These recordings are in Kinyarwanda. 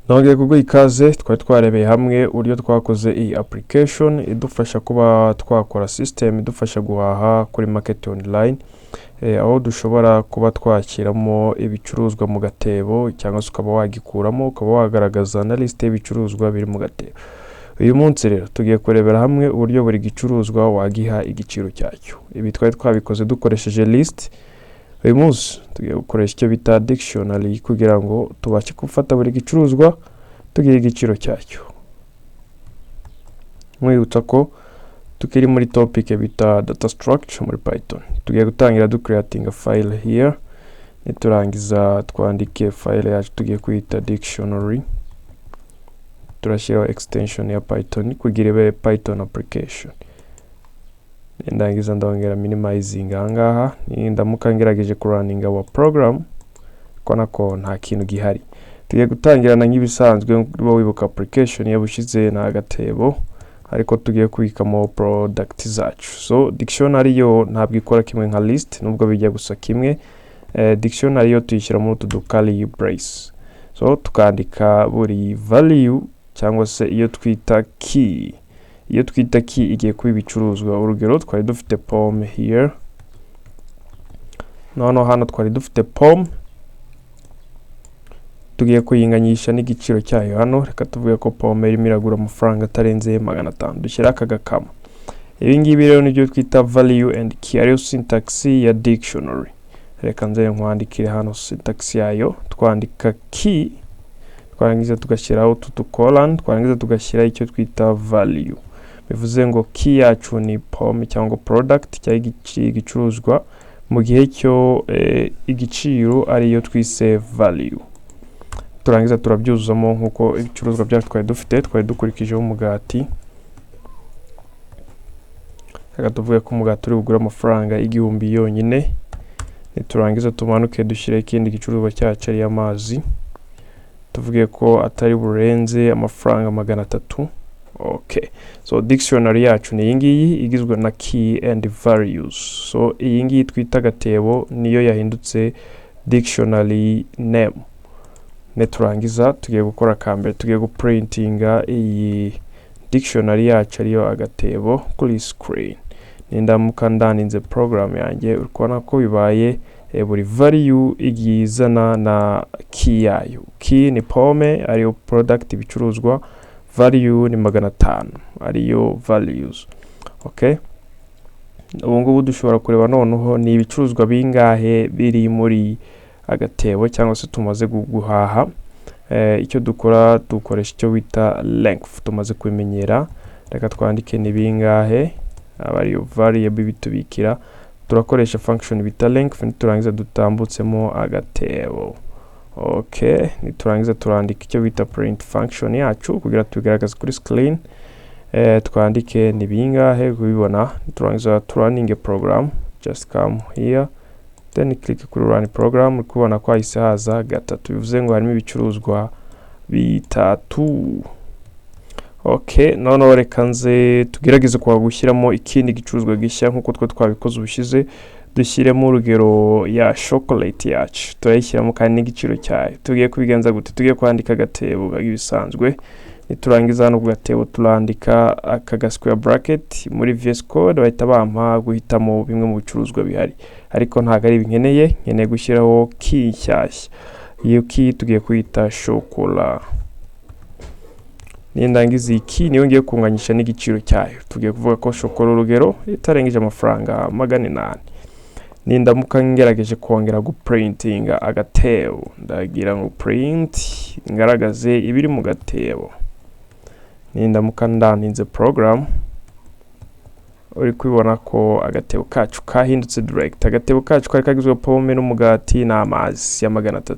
Nongeye kuguha ikaze. Twari twarebeye hamwe uburyo twakoze iyi application idufasha kuba twakora system idufasha guhaha kuri market online, aho dushobora kuba twakiramo ibicuruzwa mu gatebo cyangwa se ukaba wagikuramo ukaba wagaragaza na liste y'ibicuruzwa biri mu gatebo. Uyu munsi rero tugiye kurebera hamwe uburyo buri gicuruzwa wagiha igiciro cyacyo. Ibi twari twabikoze dukoresheje list. Uyu munsi tugiye gukoresha icyo bita dictionary kugira ngo tubashe gufata buri gicuruzwa tugiye igiciro cyacyo. Mwibutsa ko tukiri muri topic bita data structure muri Python. Tugiye gutangira creating a file here. Niturangiza twandike file yacu tugiye kuyita dictionary. Turashyiraho extension ya Python kugira ibe Python application. Ndangiza ndongera minimizing ahangaha ndamuka ngerageje kurunning our program kona ko nta kintu gihari. Tugiye gutangirana nk'ibisanzwe wibuka application yabushize na gatebo ariko tugiye kubikamo product zacu. So dictionary yo ntabwo ikora kimwe nka list nubwo bijya gusa kimwe. Dictionary yo tuyishyira muri tudukali brace. So tukandika buri value cyangwa se iyo twita key. Iyo twita key igiye kuba ibicuruzwa. Urugero twari dufite pomme here. Hano twari dufite pomme. Tugiye kuyinganyisha n'igiciro cyayo hano. Reka tuvuge ko pomme irimo iragura amafaranga atarenze 500. Dushyira akagakama. Ibi ngibi rero nibyo twita value and key. Ariyo syntax ya dictionary. Reka nze nkwandikire hano syntax yayo. Twandika key. Twarangiza tugashyiraho colon. Twarangiza tugashyira icyo twita value. Bivuze ngo key yacu ni pomme cyangwa product cyangwa igicuruzwa mu gihe cyo igiciro ariyo twise value. Turangiza turabyuzamo nkuko ibicuruzwa byacu twari dukurikijeho umugati. Reka tuvuge ko umugati uri kugura amafaranga 1000 yonyine. Niturangiza tumanuke dushyire ikindi gicuruzwa cyacu ari amazi. Tuvuge ko atari burenze amafaranga 300. Okay, so dictionary yacu ni iyi ngiyi igizwe na key and values. So iyi ngiyi twita gatebo niyo yahindutse dictionary name. Neturangiza tugiye gukora kambere tugiye guprintinga iyi dictionary yacu ariyo agatebo kuri screen. Nindamuka ndaninze program yanjye urikubona ko bibaye buri value igizana na key yayo. Key ni pomme ariyo product ibicuruzwa. Value ni 500 ariyo values. Okay, ubu ngubu dushobora kureba noneho ni ibicuruzwa bingahe biri muri agatebo cyangwa se tumaze guhaha. Icyo dukora dukoresha icyo bita length. Tumaze kubimenyera. Reka twandike ni bingahe abariyo variable bitubikira. Turakoresha function bita length niturangiza dutambutsemo agatebo. Okay, niturangiza turandika icyo bita print function yacu kugira tubigaragaze kuri screen. Twandike ni bingahe kubibona. Niturangiza running a program. Just come here then click kuri run program. Kubona ko ahise haza gatatu bivuze ngo harimo ibicuruzwa bitatu. Okay, none reka nze tugerageze kwa gushyiramo ikindi gicuruzwa gishya nkuko twabikoze ubushize. Dushyiremo urugero ya chocolate yacu. Turayishyiramo kandi n'igiciro cyayo. Tugiye kubigenza gute? Tugiye kwandika agatebo ibisanzwe. Niturangiza hano ku gatebo turandika aka square bracket muri VS Code bahita bampa guhitamo bimwe mu bicuruzwa bihari. Ariko ntago ari nkeneye gushyiraho key nshyashya. Iyo key tugiye kuyita chocolat. Nindangiza iyi key niyo ngiye kunganyisha n'igiciro cyayo. Tugiye kuvuga ko chocolat urugero itarengeje amafaranga 800. Nindamuka ngerageje kongera guprintinga agatebo. Ndagira ngo print ngaragaze ibiri mu gatebo. Nindamuka ndaninze program. Uri kubibona ko agatebo kacu kahindutse direct. Agatebo kacu kari kagizwe pomme n'umugati n'amazi ya 300.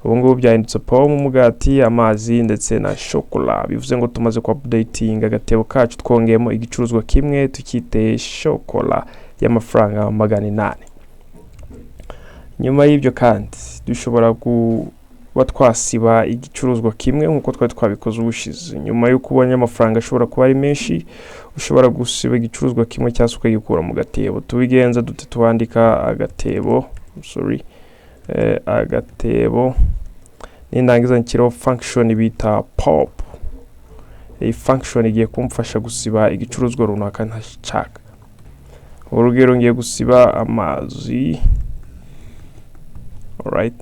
Ubu ngubu byahindutse pomme, umugati, amazi ndetse na chocolat. Bivuze ngo tumaze ku updating agatebo kacu twongeyemo igicuruzwa kimwe tukite chocolat y'amafaranga 800. Nyuma y'ibyo kandi dushobora kuba twasiba igicuruzwa kimwe nkuko twabikoze ubushize. Nyuma yo kubona amafaranga ashobora kuba ari menshi ushobora gusiba igicuruzwa kimwe cyangwa ukagikura mu gatebo. Tubigenza dute? Twandika agatebo agatebo nindangiza nshyiraho function bita pop. Iyi function igiye kumfasha gusiba igicuruzwa runaka ntashaka. Urugero ngiye gusiba amazi. Alright,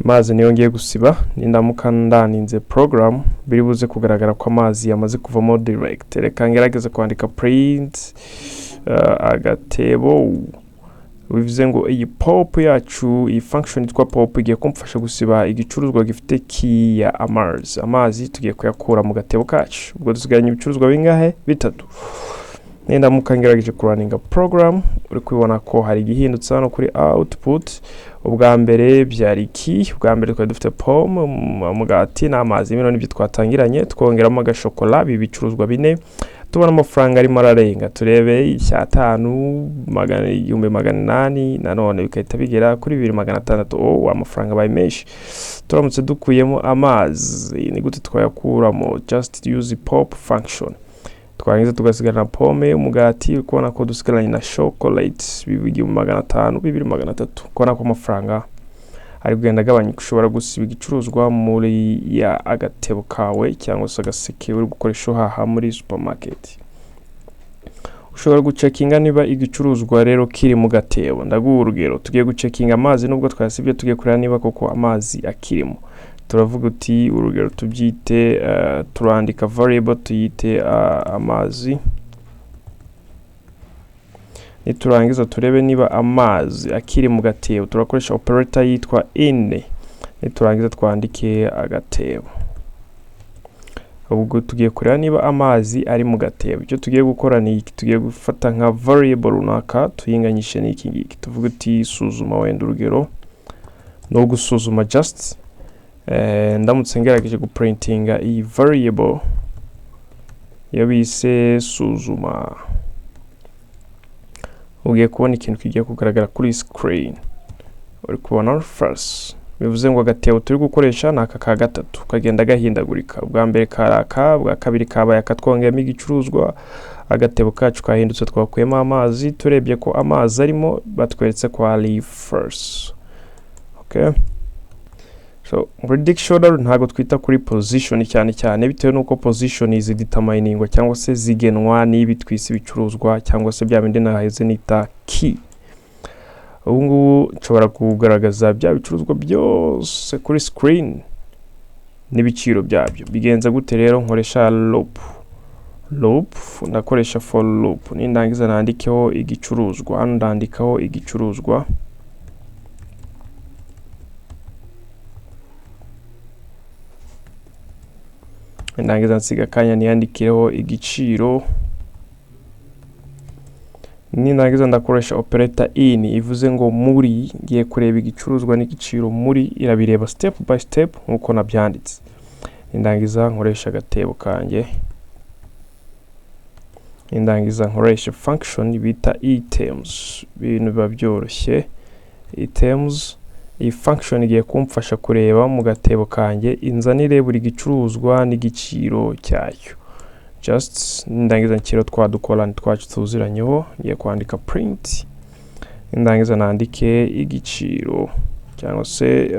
amazi niyo ngiye gusiba. Nindamuka ndaninze program biri buze kugaragara ko amazi yamaze kuvamo direct. Reka ngerageze kwandika print agatebo. Bivuze ngo iyi pop yacu, iyi function yitwa pop igiye kumfasha gusiba igicuruzwa gifite key ya amazi tugiye kuyakura mu gatebo kacu. Ubwo dusigaranye ibicuruzwa bingahe? Bitatu. Nindamuka ngerageje kuraninga program, uri kubibona ko hari igihindutse hano kuri output. Ubwa mbere byari key, ubwa mbere twari dufite pomme, umugati n'amazi. Bino nibyo twatangiranye, twongeramo agashokola, bibicuruzwa bine. Tubona amafaranga arimo ararenga, turebe icyatanu 1800 nanone bikahita bigera kuri 2600. Amafaranga baye menshi. Turamutse dukuyemo amazi, ni gute twayakuramo? Just use pop function. Twarangiza tugasigarana pomme, umugati, ukubona ko dusigaranye na chocolate 2500, 2300. Ukubona ko amafaranga ari kugenda agabanyuka. Ushobora gusiba igicuruzwa muri ya agatebo kawe cyangwa se agaseke uri gukoresha haha muri supermarket. Ushobora gucekinga niba igicuruzwa rero kiri mu gatebo. Ndaguha urugero, tugiye gucekinga amazi nubwo twasibye, tugiye kureba niba koko amazi akirimo. Turavuga uti urugero tubyite turandika variable tuyite amazi. Niturangiza turebe niba amazi akiri mu gatebo, turakoresha operator yitwa in. Niturangiza twandike agatebo. Ubwo tugiye kureba niba amazi ari mu gatebo. Icyo tugiye gukora ni iki, tugiye gufata nka variable runaka tuyinganyishe n'iki ngiki. Tuvuga uti suzuma, wenda urugero no gusuzuma just. Ndamutse ngerageje guprintinga iyi variable yabise suzuma, ugiye kubona ikintu kigiye kugaragara kuri screen. Uri kubona first, bivuze ngo agatebo turi gukoresha naka ka gatatu kagenda gahindagurika. Ubwa mbere karaka, bwa kabiri kabaye akatwongeyemo igicuruzwa, agatebo kacu kahindutse twakuyemo amazi. Turebye ko amazi arimo, batweretse ko ari first. Okay, so muri dictionary ntago twita kuri position cyane bitewe nuko position is determining cyangwa se zigenwa n'ibi twise ibicuruzwa cyangwa se bya bindi naheze nita key. Ubu ngubu nshobora kugaragaza bya bicuruzwa byose kuri screen n'ibiciro byabyo. Bigenza gute rero? Nkoresha loop, ndakoresha for loop. Nindangiza nandikeho igicuruzwa, hano ndandikaho igicuruzwa. Nindangiza nsiga kanya niyandikireho igiciro. Nindangiza ndakoresha operator in, ivuze ngo muri, ngiye kureba igicuruzwa n'igiciro. Muri irabireba step by step nkuko nabyanditse. Nindangiza nkoresha agatebo kanjye. Nindangiza nkoresha function bita items. Ibintu biba byoroshye. Items, iyi function igiye kumfasha kureba mu gatebo kanjye inzanire buri gicuruzwa n'igiciro cyacyo. Just nindangiza nshyira twadukolani twacu tuziranyeho, ngiye kwandika print. Nindangiza nandike igiciro cyangwa se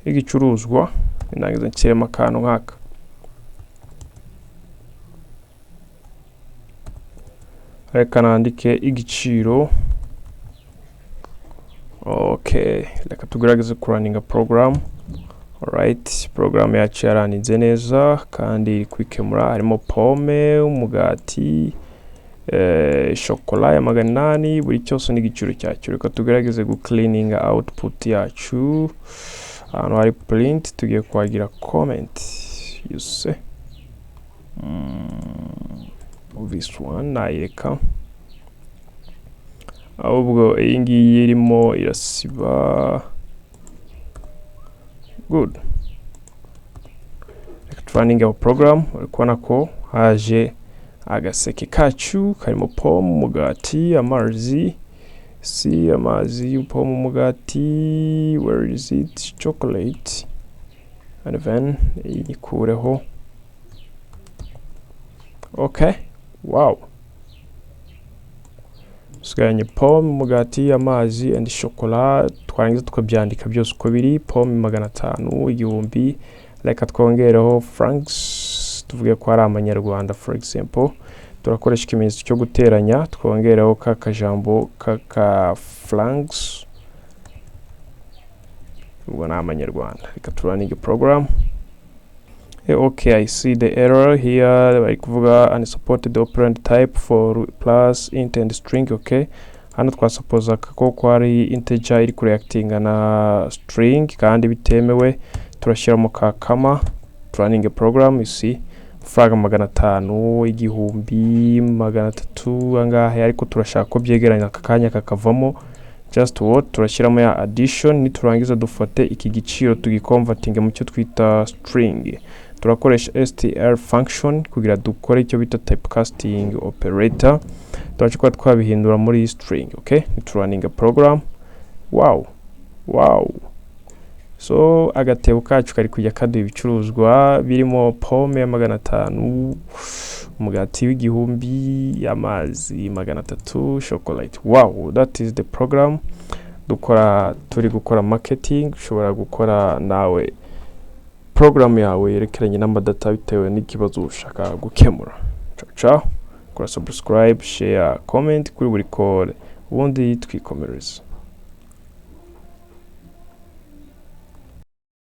igicuruzwa. Nindangiza nshyiremo akantu nkaka. Reka nandike igiciro. Okay, reka tugerageze kuraninga program. Alright, program yacu yaraninze neza kandi kwikemura. Harimo pomme, umugati, chocolat ya 800, buri cyose n'igiciro cyacyo. Reka tugerageze cleaning output yacu. Hano hari print, tugiye kwagira comment. You see, this one nayireka. Ahubwo iyi ngiyi irimo irasiba. Good. Running our program, uri kubona ko haje agaseke kacu karimo pomme, umugati, amazi, pomme, umugati, where is it, chocolate, and then yikureho. Okay, wow. dusigaranye pome, umugati, amazi and chocolate. Twarangiza tukabyandika byose uko biri. Pome 500, igihumbi. Reka twongereho francs, tuvuge ko ari amanyarwanda for example. Turakoresha ikimenyetso cyo guteranya, twongereho kakajambo kaka francs, ubwo ni amanyarwanda. Reka turunning program. Okay, I see the error here. Bari kuvuga unsupported operand type for plus int and string. Okay, hano twasuppose ko ari integer iri kureactinga na string kandi bitemewe. Turashyiramo ka kama, running a program. You see fraga 500, igihumbi, 300 angahe, ariko turashaka ko byegeranya akakanya kakavamo. Just what turashyiramo ya addition, niturangiza dufate iki giciro tugiconverting mu cyo twita string. Turakoresha str function kugira dukore icyo bita typecasting operator. Turashaka twabihindura muri string. Okay, running a program. Wow. So agatebo kacu kari kujya kaduha ibicuruzwa birimo pome 500, umugati w'igihumbi, amazi 300, chocolate. Wow, that is the program. Turi gukora marketing, ushobora gukora nawe program yawe yerekeranye n'amadata bitewe n'ikibazo ushaka gukemura. Ciao. Kora subscribe, share, comment kuri buri call, ubundi twikomereza.